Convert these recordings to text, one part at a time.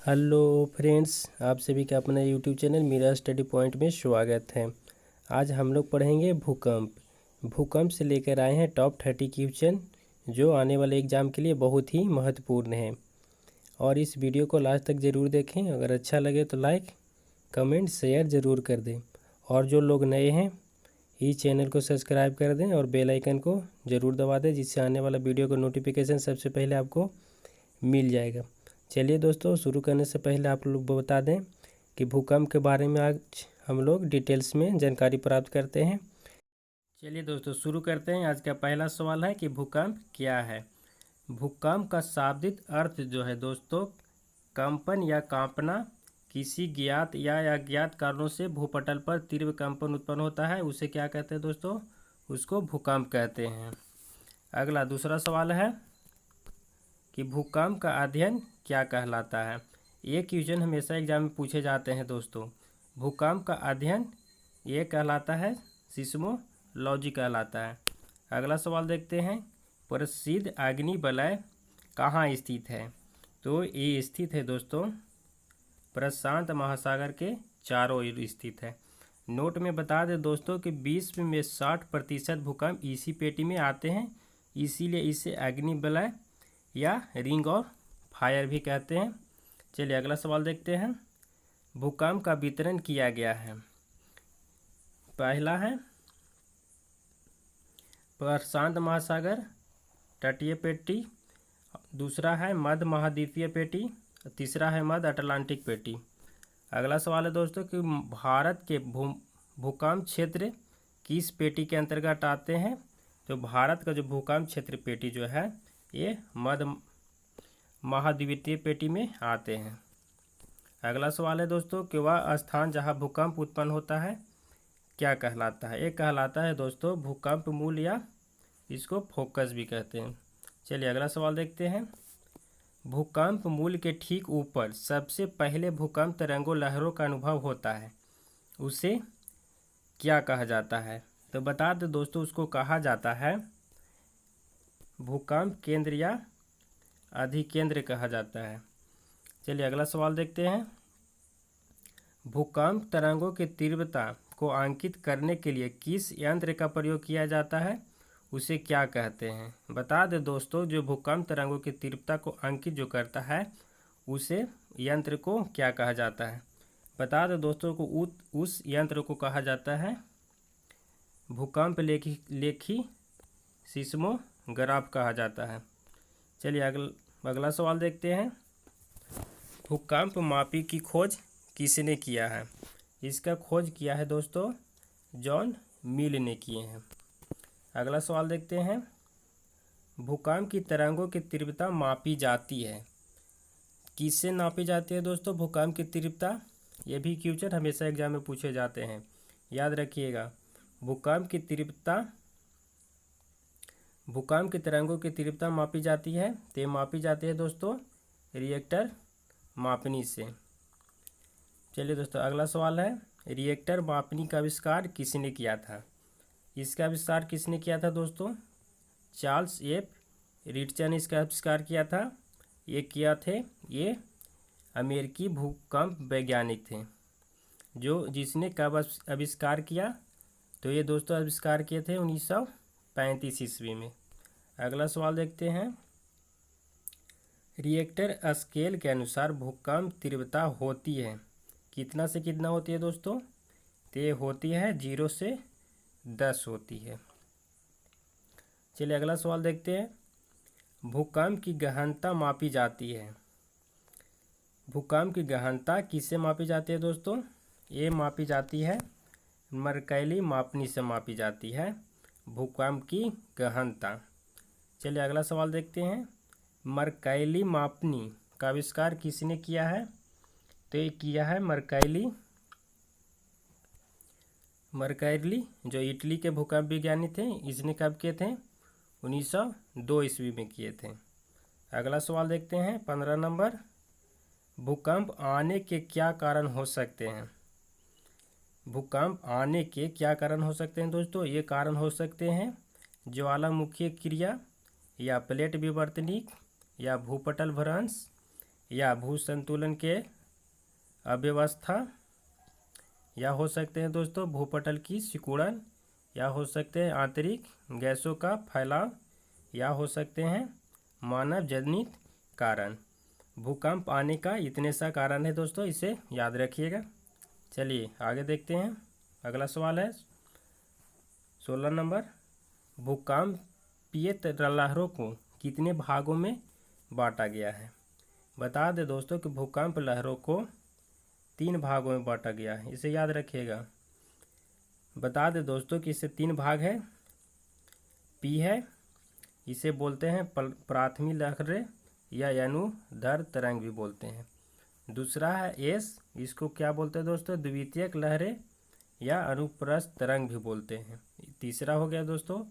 Hello friends, आप सभी का अपना YouTube channel Meera study point में स्वागत है। आज हम लोग पढ़ेंगे भूकंप से लेकर आए हैं टॉप 30 क्वेश्चन जो आने वाले एग्ज़ाम के लिए बहुत ही महत्वपूर्ण है। और इस वीडियो को लास्ट तक ज़रूर देखें। अगर अच्छा लगे तो लाइक कमेंट शेयर ज़रूर कर दें। और जो लोग नए हैं इस चैनल को सब्सक्राइब कर दें और बेल आइकन को ज़रूर दबा दें, जिससे आने वाला वीडियो का नोटिफिकेशन सबसे पहले आपको मिल जाएगा। चलिए दोस्तों, शुरू करने से पहले आप लोग बता दें कि भूकंप के बारे में आज हम लोग डिटेल्स में जानकारी प्राप्त करते हैं। चलिए दोस्तों, शुरू करते हैं। आज का पहला सवाल है कि भूकंप क्या है। भूकंप का शाब्दिक अर्थ जो है दोस्तों, कंपन या कांपना। किसी ज्ञात या अज्ञात कारणों से भूपटल पर तीव्र कंपन उत्पन्न होता है, उसे क्या कहते हैं दोस्तों? उसको भूकंप कहते हैं। अगला दूसरा सवाल है कि भूकंप का अध्ययन क्या कहलाता है। ये क्वेश्चन हमेशा एग्जाम में पूछे जाते हैं दोस्तों। भूकंप का अध्ययन ये कहलाता है सिस्मोलॉजी कहलाता है। अगला सवाल देखते हैं, प्रसिद्ध अग्नि वलय कहाँ स्थित है। तो ये स्थित है दोस्तों प्रशांत महासागर के चारों ओर स्थित है। नोट में बता दें दोस्तों कि विश्व में 60% भूकंप इसी पेटी में आते हैं, इसीलिए इसे अग्नि वलय या रिंग ऑफ फायर भी कहते हैं। चलिए अगला सवाल देखते हैं, भूकंप का वितरण किया गया है। पहला है प्रशांत महासागर तटीय पेटी, दूसरा है मध्य महाद्वीपीय पेटी, तीसरा है मध्य अटलांटिक पेटी। अगला सवाल है दोस्तों कि भारत के भूकंप क्षेत्र किस पेटी के अंतर्गत आते हैं। तो भारत का जो भूकंप क्षेत्र पेटी जो है ये मध्य महाद्वीपीय पेटी में आते हैं। अगला सवाल है दोस्तों कि वह स्थान जहां भूकंप उत्पन्न होता है क्या कहलाता है। एक कहलाता है दोस्तों भूकंप मूल, या इसको फोकस भी कहते हैं। चलिए अगला सवाल देखते हैं, भूकंप मूल के ठीक ऊपर सबसे पहले भूकंप तरंगों लहरों का अनुभव होता है, उसे क्या कहा जाता है। तो बता दो दोस्तों, उसको कहा जाता है भूकंप केंद्र या अधिकेंद्र कहा जाता है। चलिए अगला सवाल देखते हैं, भूकंप तरंगों की तीव्रता को अंकित करने के लिए किस यंत्र का प्रयोग किया जाता है, उसे क्या कहते हैं। बता दें दोस्तों, जो भूकंप तरंगों की तीव्रता को अंकित जो करता है उसे यंत्र को क्या कहा जाता है। बता दें दोस्तों को उस यंत्र को कहा जाता है भूकंप लेखी सिस्मोग्राफ कहा जाता है। चलिए अगला सवाल देखते हैं, भूकंप मापी की खोज किसने किया है। इसका खोज किया है दोस्तों जॉन मिल ने किए हैं। अगला सवाल देखते हैं, भूकंप की तरंगों की तीव्रता मापी जाती है, किससे नापी जाती है दोस्तों भूकंप की तीव्रता। ये भी क्वेश्चन हमेशा एग्जाम में पूछे जाते हैं, याद रखिएगा। भूकंप की तरंगों की तीव्रता मापी जाती है, तो मापी जाती है दोस्तों रिएक्टर मापनी से। चलिए दोस्तों अगला सवाल है, रिएक्टर मापनी का आविष्कार किसने किया था। इसका आविष्कार किसने किया था दोस्तों? चार्ल्स एफ रिचर्ड ने इसका आविष्कार किया था। ये अमेरिकी भूकंप वैज्ञानिक थे। जिसने कब आविष्कार किया, तो ये दोस्तों आविष्कार किए थे 1935 ईस्वी में। अगला सवाल देखते हैं, रिएक्टर स्केल के अनुसार भूकंप तीव्रता होती है, कितना से कितना होती है दोस्तों? तो ये होती है 0 से 10 होती है। चलिए अगला सवाल देखते हैं, भूकंप की गहनता मापी जाती है। भूकंप की गहनता किससे मापी जाती है दोस्तों? ये मापी जाती है मरकैली मापनी से मापी जाती है भूकंप की गहनता। चलिए अगला सवाल देखते हैं, मरकैली मापनी का आविष्कार किसने किया है। तो ये किया है मरकैली जो इटली के भूकंप विज्ञानी थे। इसने कब किए थे? 1902 ईस्वी में किए थे। अगला सवाल देखते हैं 15 नंबर, भूकंप आने के क्या कारण हो सकते हैं। भूकंप आने के क्या कारण हो सकते हैं दोस्तों? ये कारण हो सकते हैं ज्वालामुखीय क्रिया, या प्लेट विवर्तनिक, या भूपटल भ्रंश, या भू संतुलन के अव्यवस्था, या हो सकते हैं दोस्तों भूपटल की सिकुड़न, या हो सकते हैं आंतरिक गैसों का फैलाव, या हो सकते हैं मानव जनित कारण। भूकंप आने का इतने सा कारण है दोस्तों, इसे याद रखिएगा। चलिए आगे देखते हैं। अगला सवाल है 16 नंबर, भूकंपीय लहरों को कितने भागों में बांटा गया है? बता दें दोस्तों कि भूकंप लहरों को 3 भागों में बांटा गया है, इसे याद रखिएगा। बता दें दोस्तों कि इससे 3 भाग है। पी है, इसे बोलते हैं प्राथमिक लहरें या अनुदैर्ध्य तरंग भी बोलते हैं। दूसरा है एस, इसको क्या बोलते हैं दोस्तों? द्वितीयक लहरें या अनुप्रस्थ तरंग भी बोलते हैं। तीसरा हो गया दोस्तों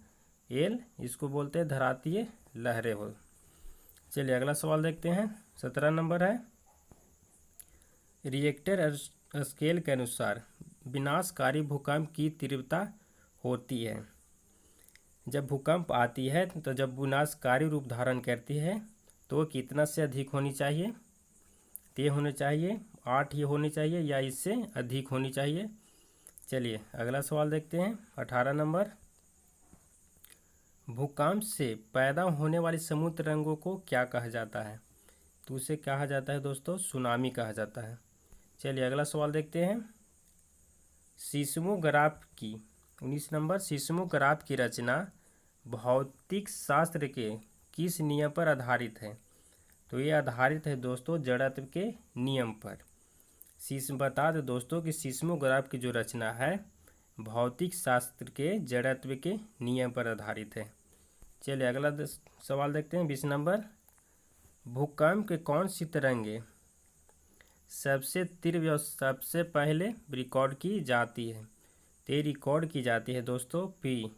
एल, इसको बोलते हैं धरातीय लहरें हो। चलिए अगला सवाल देखते हैं। 17 नंबर है, रिएक्टर स्केल के अनुसार विनाशकारी भूकंप की तीव्रता होती है। जब भूकंप आती है तो जब विनाशकारी रूप धारण करती है तो कितना से अधिक होनी चाहिए? ये होने चाहिए 8 ये होनी चाहिए या इससे अधिक होनी चाहिए। चलिए अगला सवाल देखते हैं। 18 नंबर, भूकंप से पैदा होने वाली समुद्र तरंगों को क्या कहा जाता है? तो उसे कहा जाता है दोस्तों सुनामी कहा जाता है। चलिए अगला सवाल देखते हैं। सीस्मोग्राफ की 19 नंबर, सीस्मोग्राफ की रचना भौतिक शास्त्र के किस नियम पर आधारित है? तो ये आधारित है दोस्तों जड़त्व के नियम पर। बता दें दोस्तों कि सीस्मोग्राफ की जो रचना है भौतिक शास्त्र के जड़त्व के नियम पर आधारित है। चलिए अगला सवाल देखते हैं। 20 नंबर, भूकंप के कौन सी तरंगे सबसे तीव्र और सबसे पहले रिकॉर्ड की जाती है? तो ये रिकॉर्ड की जाती है दोस्तों पी,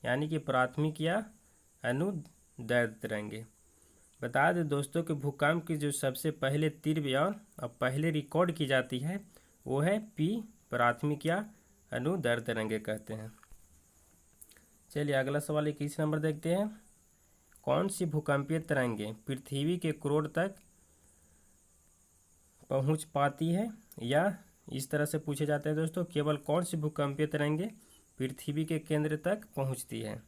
यानी कि प्राथमिक या अनुदैर्ध्य तरंगे। बता दें दोस्तों कि भूकंप की जो सबसे पहले तीव्र और पहले रिकॉर्ड की जाती है वो है पी, प्राथमिक या अनुदैर्ध्य तरंगे कहते हैं। चलिए अगला सवाल 21 नंबर देखते हैं। कौन सी भूकंपीय तरंगे पृथ्वी के कोर तक पहुंच पाती है? या इस तरह से पूछे जाते हैं दोस्तों, केवल कौन सी भूकंपीय तरंगे पृथ्वी के केंद्र तक पहुंचती है?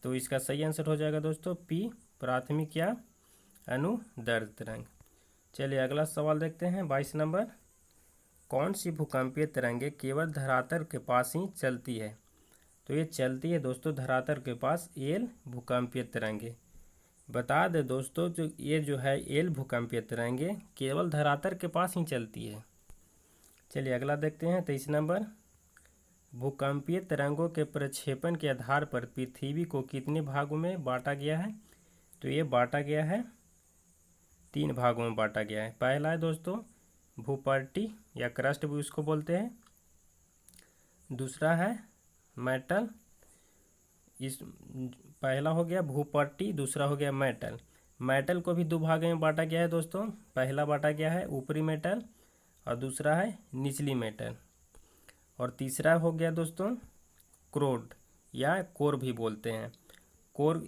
तो इसका सही आंसर हो जाएगा दोस्तों पी, प्राथमिक या अनुदैर्ध्य तरंग। चलिए अगला सवाल देखते हैं। 22 नंबर, कौन सी भूकंपीय तरंगे केवल धरातल के पास ही चलती है? तो ये चलती है दोस्तों धरातल के पास एल भूकंपीय तरंगे। बता दें दोस्तों जो है एल भूकंपीय तरंगे केवल धरातल के पास ही चलती है। चलिए अगला देखते हैं। 23 नंबर, भूकंपीय तरंगों के प्रक्षेपण के आधार पर पृथ्वी को कितने भागों में बांटा गया है? तो ये बांटा गया है 3 भागों में बांटा गया है। पहला है दोस्तों भूपट्टी या क्रस्ट भी उसको बोलते हैं। दूसरा है मेटल, इस पहला हो गया भूपट्टी, दूसरा हो गया मेटल। मेटल को भी 2 भागों में बांटा गया है दोस्तों। पहला बांटा गया है ऊपरी मेटल और दूसरा है निचली मेटल। और तीसरा हो गया दोस्तों क्रोड या कोर भी बोलते हैं। कोर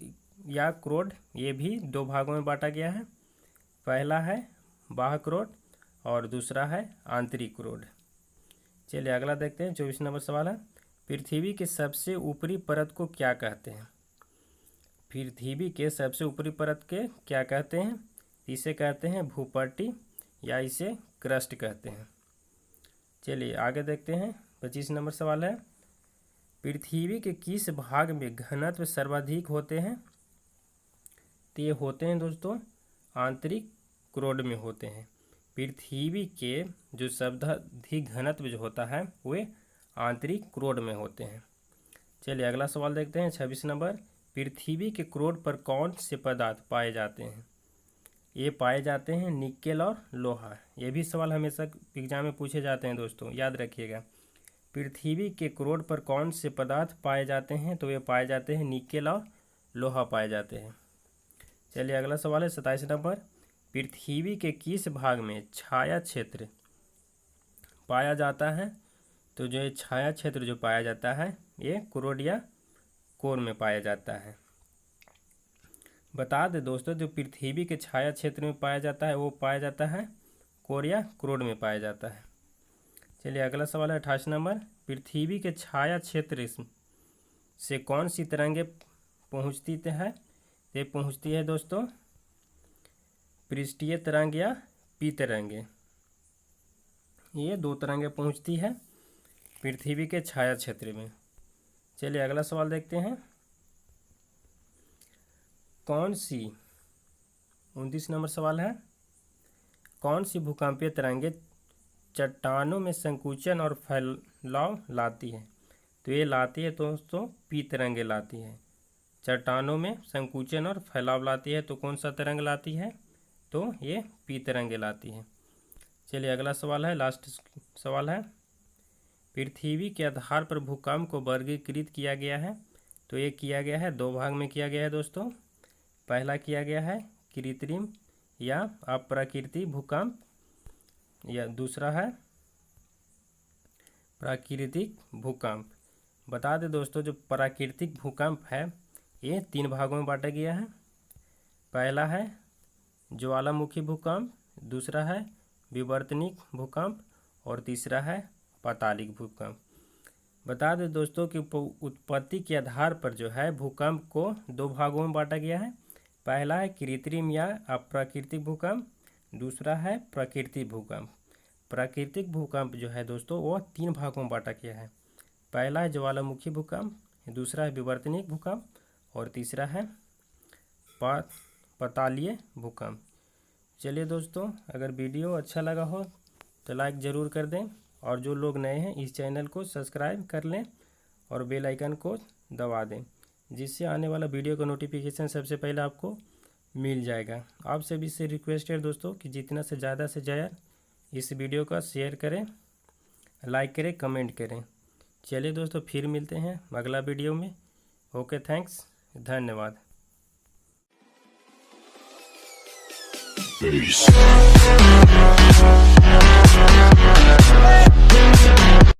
या क्रोड ये भी 2 भागों में बांटा गया है। पहला है बाह्य क्रोड और दूसरा है आंतरिक क्रोड। चलिए अगला देखते हैं। 24 नंबर सवाल है, पृथ्वी के सबसे ऊपरी परत को क्या कहते हैं? पृथ्वी के सबसे ऊपरी परत के क्या कहते हैं? इसे कहते हैं भूपट्टी या इसे क्रस्ट कहते हैं। चलिए आगे देखते हैं। 25 नंबर सवाल है, पृथ्वी के किस भाग में घनत्व सर्वाधिक होते हैं? तो ये होते हैं दोस्तों आंतरिक क्रोड में होते हैं। पृथ्वी के जो सर्वाधिक घनत्व जो होता है वे आंतरिक क्रोड में होते हैं। चलिए अगला सवाल देखते हैं। 26 नंबर, पृथ्वी के क्रोड पर कौन से पदार्थ पाए जाते हैं? ये पाए जाते हैं निकेल और लोहा। ये भी सवाल हमेशा एग्जाम में पूछे जाते हैं दोस्तों, याद रखिएगा। पृथ्वी के क्रोड पर कौन से पदार्थ पाए जाते हैं? तो ये पाए जाते हैं निकेल और लोहा पाए जाते हैं। चलिए अगला सवाल है 27 नंबर, पृथ्वी के किस भाग में छाया क्षेत्र पाया जाता है? तो जो ये छाया क्षेत्र जो पाया जाता है ये क्रोड या कोर में पाया जाता है। बता दें दोस्तों, जो पृथ्वी के छाया क्षेत्र में पाया जाता है वो पाया जाता है कोर या क्रोड में पाया जाता है। चलिए अगला सवाल है 28 नंबर। पृथ्वी के छाया क्षेत्र से कौन सी तरंगे पहुँचती है? ये पहुँचती है दोस्तों पृष्ठीय तरंग या पी तरंगे। ये दो तरंगे पहुँचती है पृथ्वी के छाया क्षेत्र में। चलिए अगला सवाल देखते हैं। कौन सी 29 नंबर सवाल है, कौन सी भूकंपीय तरंगे चट्टानों में संकुचन और फैलाव लाती है? तो ये लाती है दोस्तों पी तरंगे लाती है। चट्टानों में संकुचन और फैलाव लाती है, तो कौन सा तरंग लाती है? तो ये पी तरंगे लाती है। चलिए अगला सवाल है, लास्ट सवाल है। पृथ्वी के आधार पर भूकंप को वर्गीकृत किया गया है। तो ये किया गया है दो भाग में किया गया है दोस्तों। पहला किया गया है कृत्रिम या अप्राकृतिक भूकंप, या दूसरा है प्राकृतिक भूकंप। बता दें दोस्तों, जो प्राकृतिक भूकंप है ये 3 भागों में बांटा गया है। पहला है ज्वालामुखी भूकंप, दूसरा है विवर्तनिक भूकंप और तीसरा है पातालिक भूकंप। बता दें दोस्तों कि उत्पत्ति के आधार पर जो है भूकंप को 2 भागों में बांटा गया है। पहला है कृत्रिम या अप्राकृतिक भूकंप, दूसरा है प्राकृतिक भूकंप। प्राकृतिक भूकंप जो है दोस्तों वो 3 भागों में बांटा गया है। पहला है ज्वालामुखी भूकंप, दूसरा है विवर्तनिक भूकंप और तीसरा है पातालीय भूकंप। चलिए दोस्तों, अगर वीडियो अच्छा लगा हो तो लाइक ज़रूर कर दें, और जो लोग नए हैं इस चैनल को सब्सक्राइब कर लें और बेल आइकन को दबा दें, जिससे आने वाला वीडियो का नोटिफिकेशन सबसे पहले आपको मिल जाएगा। आप सभी से रिक्वेस्ट है दोस्तों कि जितना से ज़्यादा इस वीडियो का शेयर करें, लाइक करें, कमेंट करें। चलिए दोस्तों, फिर मिलते हैं अगला वीडियो में। ओके, थैंक्स, धन्यवाद। Peace.